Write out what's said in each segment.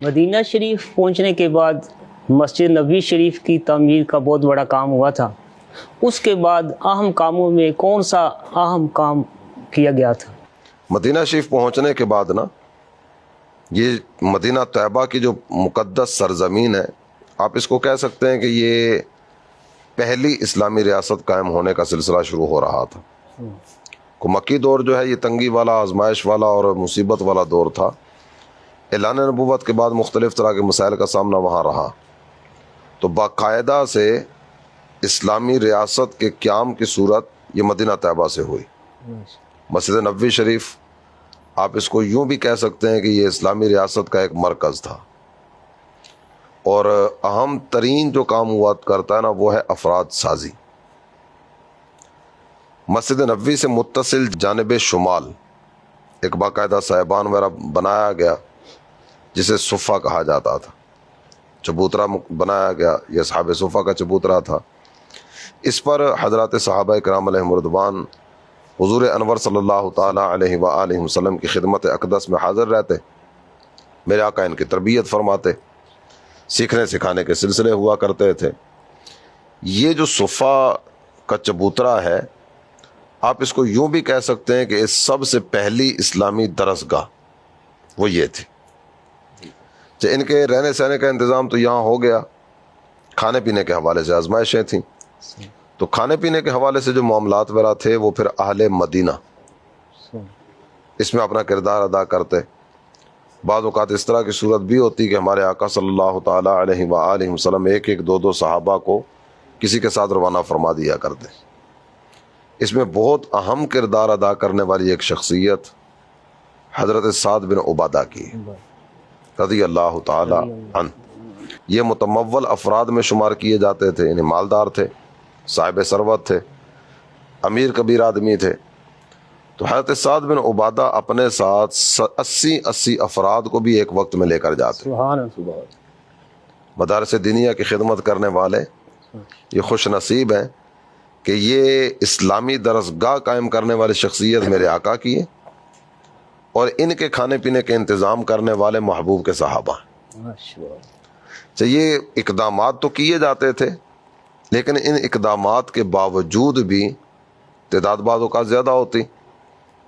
مدینہ شریف پہنچنے کے بعد مسجد نبوی شریف کی تعمیر کا بہت بڑا کام ہوا تھا. اس کے بعد اہم کاموں میں کون سا اہم کام کیا گیا تھا؟ مدینہ شریف پہنچنے کے بعد نا، یہ مدینہ طیبہ کی جو مقدس سرزمین ہے، آپ اس کو کہہ سکتے ہیں کہ یہ پہلی اسلامی ریاست قائم ہونے کا سلسلہ شروع ہو رہا تھا. کو مکی دور جو ہے یہ تنگی والا، آزمائش والا اور مصیبت والا دور تھا. اعلان نبوت کے بعد مختلف طرح کے مسائل کا سامنا وہاں رہا، تو باقاعدہ سے اسلامی ریاست کے قیام کی صورت یہ مدینہ طیبہ سے ہوئی. مسجد نبوی شریف آپ اس کو یوں بھی کہہ سکتے ہیں کہ یہ اسلامی ریاست کا ایک مرکز تھا، اور اہم ترین جو کام ہوا کرتا ہے نا وہ ہے افراد سازی. مسجد نبوی سے متصل جانب شمال ایک باقاعدہ صاحبان وغیرہ بنایا گیا جسے صفہ کہا جاتا تھا. چبوترا بنایا گیا، یہ اصحاب صفہ کا چبوترا تھا. اس پر حضرات صحابہ کرام علیہم رضوان حضور انور صلی اللہ تعالی علیہ وآلہ وسلم کی خدمت اقدس میں حاضر رہتے. میرے آقا ان کی تربیت فرماتے، سیکھنے سکھانے کے سلسلے ہوا کرتے تھے. یہ جو صفہ کا چبوترا ہے، آپ اس کو یوں بھی کہہ سکتے ہیں کہ اس سب سے پہلی اسلامی درسگاہ وہ یہ تھی. ان کے رہنے سہنے کا انتظام تو یہاں ہو گیا، کھانے پینے کے حوالے سے آزمائشیں تھیں، تو کھانے پینے کے حوالے سے جو معاملات وغیرہ تھے وہ پھر اہل مدینہ اس میں اپنا کردار ادا کرتے. بعض اوقات اس طرح کی صورت بھی ہوتی کہ ہمارے آقا صلی اللہ تعالی علیہ وآلہ وسلم ایک ایک دو صحابہ کو کسی کے ساتھ روانہ فرما دیا کرتے. اس میں بہت اہم کردار ادا کرنے والی ایک شخصیت حضرت سعد بن عبادہ کی رضی اللہ تعالی عنہ. یہ متمول افراد میں شمار کیے جاتے تھے، یعنی مالدار تھے، صاحب ثروت تھے، امیر کبیر آدمی تھے. تو حضرت سعد بن عبادہ اپنے ساتھ 80 افراد کو بھی ایک وقت میں لے کر جاتے. مدارس دینیہ کی خدمت کرنے والے یہ خوش نصیب ہیں کہ یہ اسلامی درسگاہ قائم کرنے والی شخصیت میرے آقا کی ہے، اور ان کے کھانے پینے کے انتظام کرنے والے محبوب کے صحابہ ہیں. یہ اقدامات تو کیے جاتے تھے، لیکن ان اقدامات کے باوجود بھی تعداد بعض اوقات زیادہ ہوتی،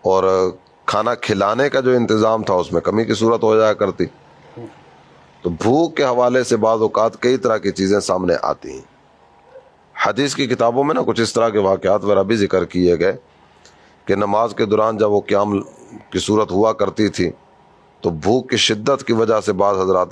اور کھانا کھلانے کا جو انتظام تھا اس میں کمی کی صورت ہو جایا کرتی. تو بھوک کے حوالے سے بعض اوقات کئی طرح کی چیزیں سامنے آتی ہیں. حدیث کی کتابوں میں نا کچھ اس طرح کے واقعات وغیرہ بھی ذکر کیے گئے کہ نماز کے دوران جب وہ قیام کی صورت ہوا کرتی تھی تو بھوک کی شدت کی وجہ سے بعض حضرات